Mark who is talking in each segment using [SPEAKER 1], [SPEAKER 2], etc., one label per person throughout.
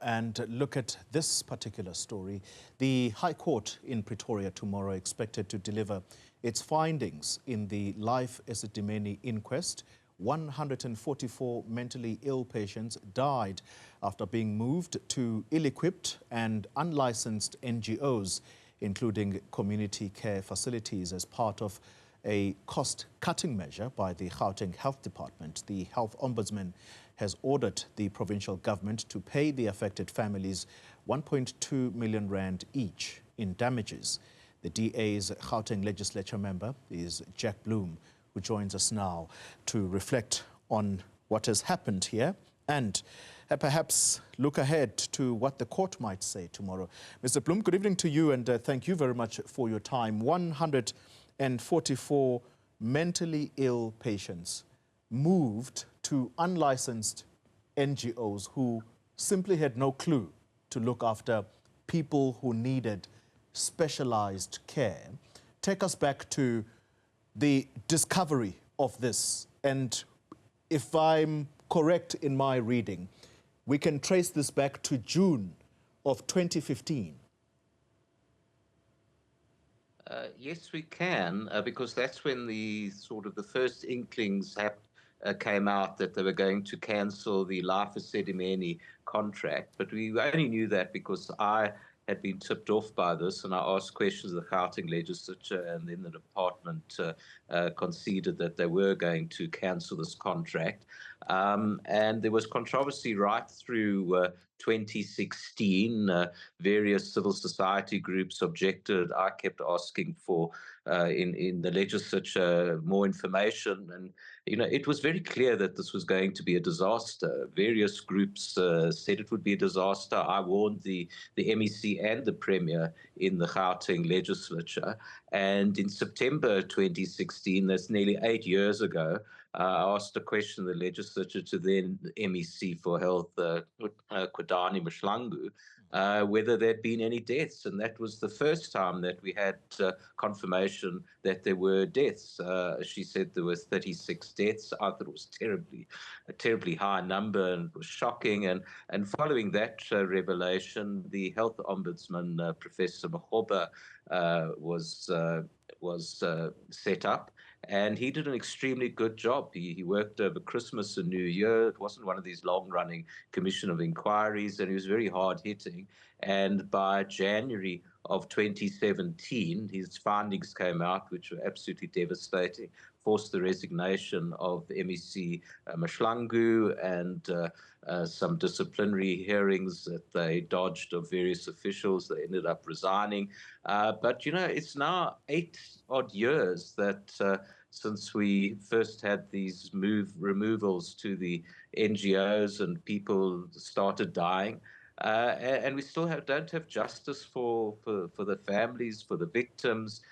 [SPEAKER 1] and look at this particular story. The High Court in Pretoria tomorrow expected to deliver its findings in the Life Esidimeni inquest. 144 mentally ill patients died after being moved to ill-equipped and unlicensed NGOs, including community care facilities, as part of a cost-cutting measure by the Gauteng Health Department. The Health Ombudsman has ordered the provincial government to pay the affected families 1.2 million rand each in damages. The DA's Gauteng legislature member is Jack Bloom, who joins us now to reflect on what has happened here and perhaps look ahead to what the court might say tomorrow. Mr. Bloom, good evening to you, and thank you very much for your time. 144 mentally ill patients moved to unlicensed NGOs who simply had no clue to look after people who needed specialized care. Take us back to the discovery of this, and if I'm correct in my reading, we can trace this back to June of 2015.
[SPEAKER 2] Yes, we can, because that's when the first inklings came out that they were going to cancel the Life Esidimeni contract. But we only knew that because I had been tipped off by this, and I asked questions of the Gauteng legislature, and then the department conceded that they were going to cancel this contract. And there was controversy right through 2016. Various civil society groups objected. I kept asking for, in the legislature, more information. And, it was very clear that this was going to be a disaster. Various groups said it would be a disaster. I warned the MEC and the Premier in the Gauteng legislature. And in September 2016, that's nearly 8 years ago, I asked a question in the legislature to then MEC for Health, Kwadani Mshlangu, whether there'd been any deaths. And that was the first time that we had confirmation that there were deaths. She said there were 36 deaths. I thought it was a terribly high number, and it was shocking. And following that revelation, the Health Ombudsman, Professor Mahoba, was set up. And he did an extremely good job. He worked over Christmas and New Year. It wasn't one of these long-running commission of inquiries, and he was very hard-hitting. And by January of 2017, his findings came out, which were absolutely devastating, forced the resignation of MEC Mshlangu, and some disciplinary hearings that they dodged of various officials. They ended up resigning. But, it's now 8 odd years that since we first had these removals to the NGOs and people started dying. And we still don't have justice for the families, for the victims.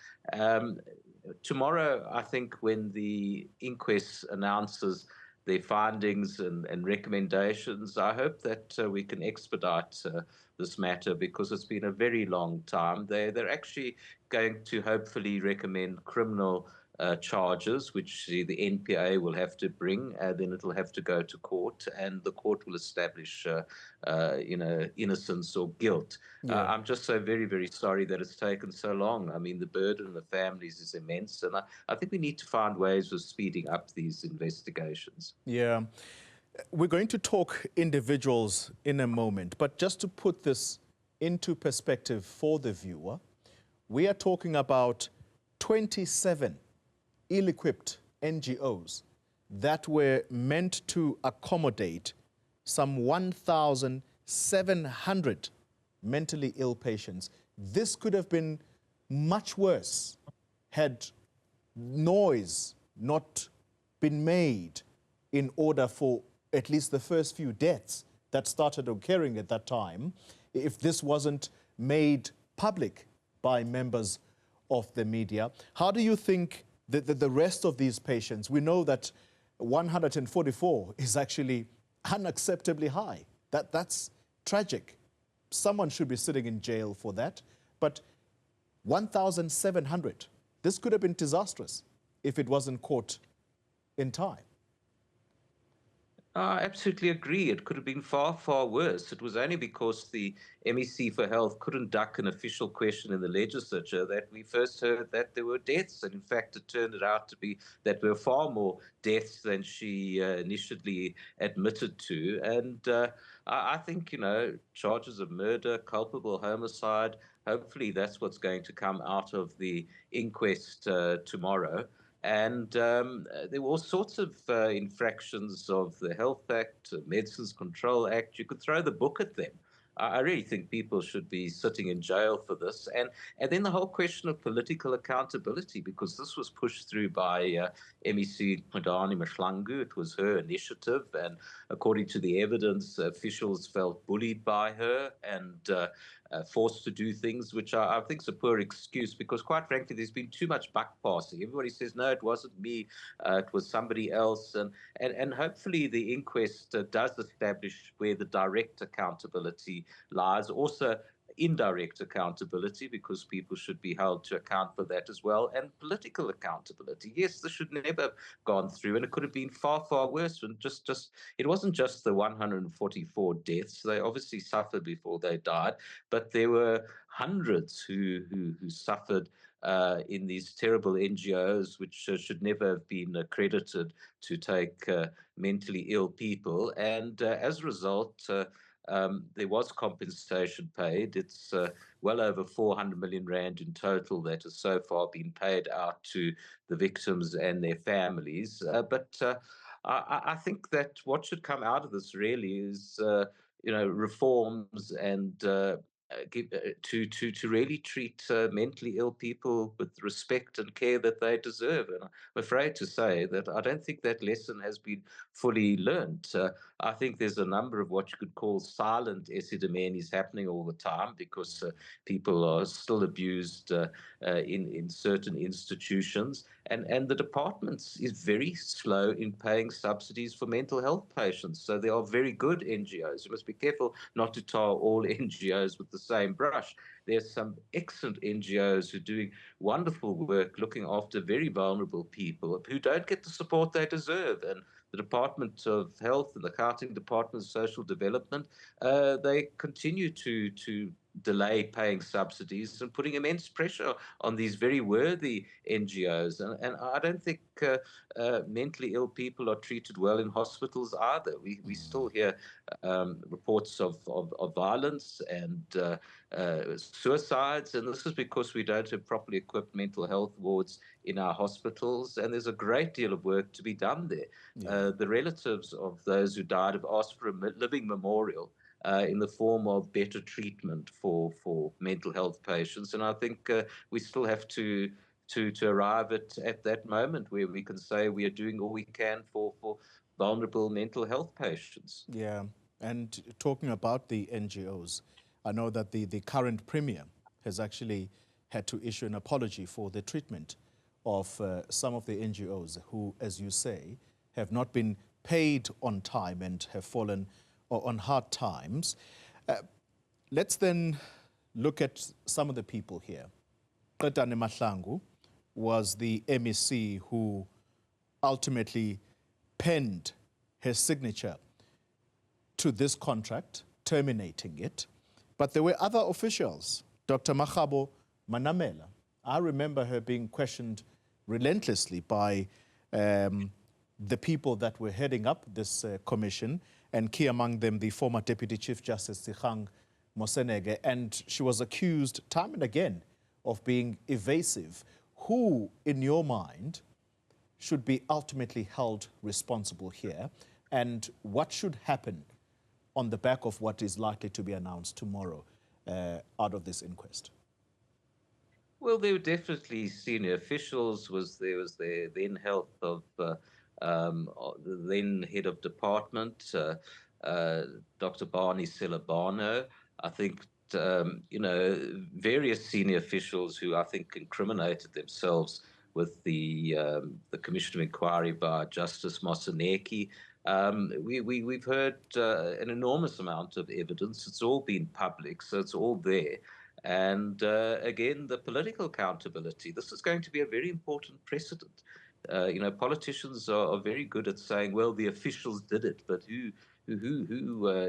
[SPEAKER 2] Tomorrow, I think, when the inquest announces their findings and recommendations, I hope that we can expedite this matter, because it's been a very long time. They're actually going to hopefully recommend criminal charges, which the NPA will have to bring, then it'll have to go to court, and the court will establish, innocence or guilt. Yeah. I'm just so very, very sorry that it's taken so long. I mean, the burden on the families is immense, and I think we need to find ways of speeding up these investigations.
[SPEAKER 1] Yeah. We're going to talk individuals in a moment, but just to put this into perspective for the viewer, we are talking about 27 ill-equipped NGOs that were meant to accommodate some 1,700 mentally ill patients. This could have been much worse had noise not been made in order for at least the first few deaths that started occurring at that time, if this wasn't made public by members of the media. How do you think that the rest of these patients, we know that 144 is actually unacceptably high. That's tragic. Someone should be sitting in jail for that. But 1,700, this could have been disastrous if it wasn't caught in time.
[SPEAKER 2] I absolutely agree. It could have been far, far worse. It was only because the MEC for Health couldn't duck an official question in the legislature that we first heard that there were deaths. And in fact, it turned out to be that there were far more deaths than she initially admitted to. And I think, charges of murder, culpable homicide, hopefully that's what's going to come out of the inquest tomorrow. And there were all sorts of infractions of the Health Act, Medicines Control Act. You could throw the book at them. I really think people should be sitting in jail for this. And then the whole question of political accountability, because this was pushed through by MEC Madani Mashlangu. It was her initiative. And according to the evidence, officials felt bullied by her and forced to do things, which I think is a poor excuse because, quite frankly, there's been too much buck passing. Everybody says, no, it wasn't me, it was somebody else. And hopefully the inquest does establish where the direct accountability lies. Also, indirect accountability, because people should be held to account for that as well, and political accountability. Yes, this should never have gone through, and it could have been far, far worse. And just it wasn't just the 144 deaths; they obviously suffered before they died, but there were hundreds who suffered in these terrible NGOs, which should never have been accredited to take mentally ill people. And as a result, there was compensation paid. It's well over 400 million rand in total that has so far been paid out to the victims and their families. But I think that what should come out of this really is, reforms and to really treat mentally ill people with respect and care that they deserve. And I'm afraid to say that I don't think that lesson has been fully learned. I think there's a number of what you could call silent Esidimenis happening all the time because people are still abused in certain institutions. And the department is very slow in paying subsidies for mental health patients. So there are very good NGOs. You must be careful not to tar all NGOs with the same brush. There's some excellent NGOs who are doing wonderful work looking after very vulnerable people who don't get the support they deserve. And the Department of Health and the Gauteng Department of Social Development, they continue to delay paying subsidies and putting immense pressure on these very worthy NGOs. And I don't think mentally ill people are treated well in hospitals either. We still hear reports of violence and suicides, and this is because we don't have properly equipped mental health wards in our hospitals, and there's a great deal of work to be done there.
[SPEAKER 1] Yeah.
[SPEAKER 2] The relatives of those who died have asked for a living memorial in the form of better treatment for mental health patients. And I think we still have to arrive at that moment where we can say we are doing all we can for vulnerable mental health patients.
[SPEAKER 1] Yeah, and talking about the NGOs, I know that the current premier has actually had to issue an apology for the treatment of some of the NGOs who, as you say, have not been paid on time and have fallen on hard times. Let's then look at some of the people here. Qedani Mahlangu was the MEC who ultimately penned his signature to this contract, terminating it. But there were other officials. Dr. Makgabo Manamela, I remember her being questioned relentlessly by the people that were heading up this commission, and key among them the former Deputy Chief Justice Sikgang Mosenege, and she was accused time and again of being evasive. Who, in your mind, should be ultimately held responsible here, and what should happen on the back of what is likely to be announced tomorrow out of this inquest?
[SPEAKER 2] Well, there were definitely senior officials. There was the then health of the then head of department, Dr. Barney Silabano. I think various senior officials who I think incriminated themselves with the Commission of Inquiry by Justice Moseneke. We've heard an enormous amount of evidence. It's all been public, so it's all there. And again, the political accountability. This is going to be a very important precedent. Politicians are very good at saying, well, the officials did it, but who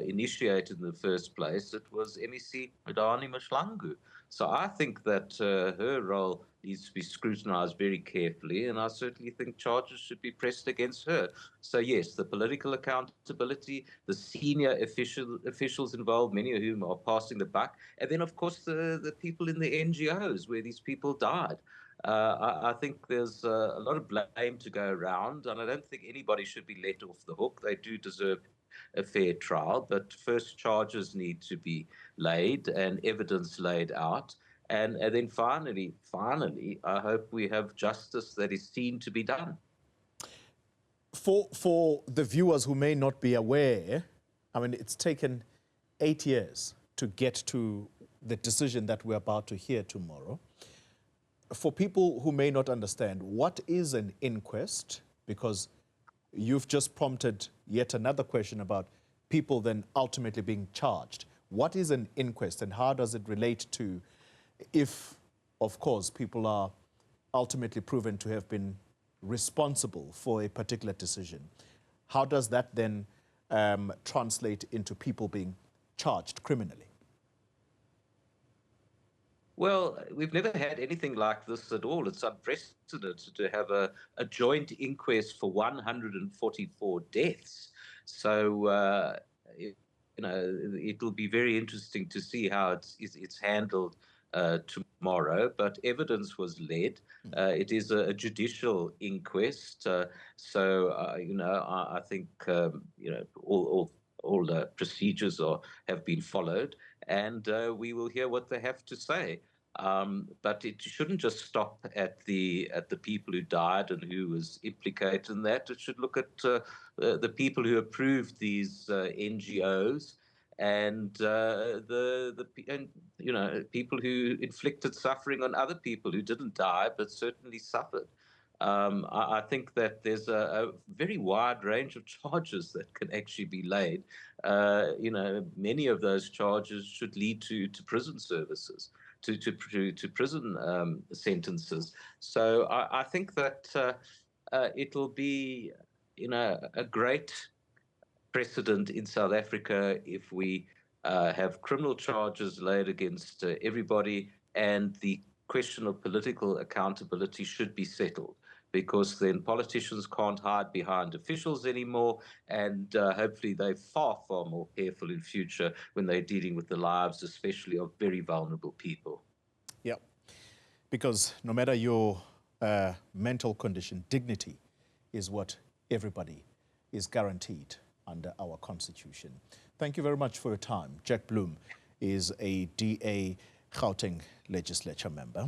[SPEAKER 2] initiated in the first place? It was MEC Madani Mashlangu. So I think that her role needs to be scrutinized very carefully, and I certainly think charges should be pressed against her. So yes, the political accountability, the senior officials involved, many of whom are passing the buck, and then of course the people in the NGOs where these people died. I think there's a lot of blame to go around, and I don't think anybody should be let off the hook. They do deserve a fair trial, but first charges need to be laid and evidence laid out. And then finally, I hope we have justice that is seen to be done.
[SPEAKER 1] For the viewers who may not be aware, I mean, it's taken 8 years to get to the decision that we're about to hear tomorrow. For people who may not understand, what is an inquest? Because you've just prompted yet another question about people then ultimately being charged. What is an inquest, and how does it relate to if, of course, people are ultimately proven to have been responsible for a particular decision? How does that then translate into people being charged criminally?
[SPEAKER 2] Well, we've never had anything like this at all. It's unprecedented to have a joint inquest for 144 deaths. So, it'll be very interesting to see how it's handled tomorrow. But evidence was led. It is a judicial inquest. I think, all the procedures have been followed, and we will hear what they have to say. But it shouldn't just stop at the people who died and who was implicated in that. It should look at the people who approved these NGOs and people who inflicted suffering on other people who didn't die but certainly suffered. I think that there's a very wide range of charges that can actually be laid. Many of those charges should lead to prison services, to prison sentences. So I think that it'll be, a great precedent in South Africa if we have criminal charges laid against everybody, and the question of political accountability should be settled, because then politicians can't hide behind officials anymore, and hopefully they're far, far more careful in future when they're dealing with the lives, especially of very vulnerable people.
[SPEAKER 1] Yeah, because no matter your mental condition, dignity is what everybody is guaranteed under our Constitution. Thank you very much for your time. Jack Bloom is a DA Gauteng Legislature member.